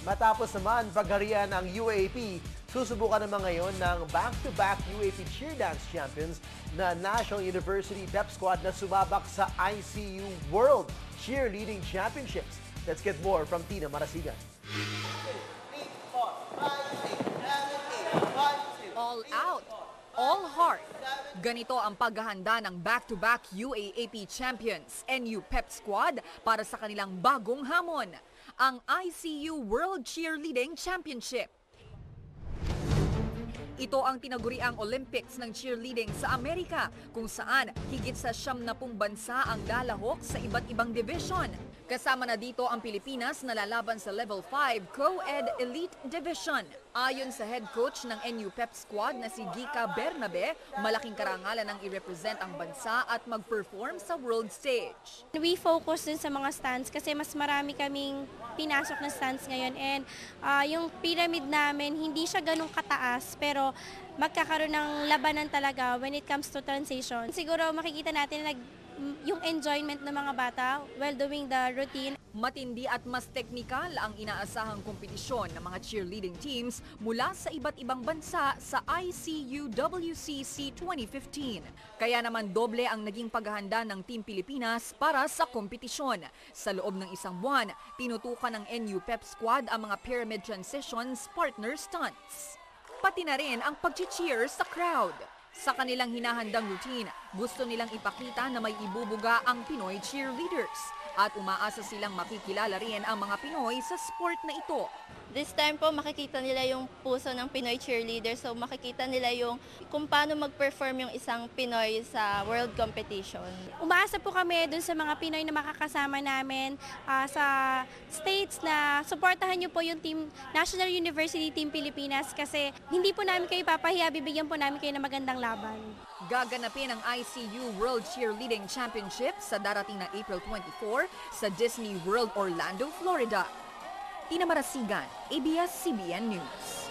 Matapos naman pagharian ang UAAP, susubukan naman ngayon ng back-to-back UAAP Cheer Dance Champions na National University Pep Squad na sumabak sa ICU World Cheerleading Championships. Let's get more from Tina Marasigan. All out, all heart. Ganito ang paghahanda ng back-to-back UAAP Champions, NU Pep Squad para sa kanilang bagong hamon, ang ICU World Cheerleading Championship. Ito ang tinaguriang Olympics ng cheerleading sa Amerika, kung saan higit sa 70 bansa ang lalahok sa iba't ibang division. Kasama na dito ang Pilipinas na lalaban sa Level 5 Co-Ed Elite Division. Ayon sa head coach ng NU Pep Squad na si Gika Bernabe, malaking karangalan ang i-represent ang bansa at mag-perform sa world stage. We focus din sa mga stands kasi mas marami kaming pinasok na stands ngayon, and yung pyramid namin hindi siya ganun kataas, pero magkakaroon ng labanan talaga when it comes to transition. Siguro makikita natin na yung enjoyment ng mga bata while doing the routine. Matindi at mas teknikal ang inaasahang kompetisyon ng mga cheerleading teams mula sa iba't ibang bansa sa ICU WCC 2015. Kaya naman doble ang naging paghahanda ng Team Pilipinas para sa kompetisyon. Sa loob ng isang buwan, tinutukan ng NU Pep Squad ang mga pyramid transitions partner stunts. Pati na rin ang pag-cheer sa crowd. Sa kanilang hinahandang routine, gusto nilang ipakita na may ibubuga ang Pinoy cheerleaders at umaasa silang makikilala rin ang mga Pinoy sa sport na ito. This time po makikita nila yung puso ng Pinoy cheerleader, so makikita nila yung kung paano mag-perform yung isang Pinoy sa world competition. Umaasa po kami dun sa mga Pinoy na makakasama namin sa states na suportahan niyo po yung team, National University Team Pilipinas, kasi hindi po namin kayo papahiya, bibigyan po namin kayo ng magandang laban. Gaganapin ang ICU World Cheerleading Championship sa darating na April 24 sa Disney World Orlando, Florida. Tina Marasigan, ABS-CBN News.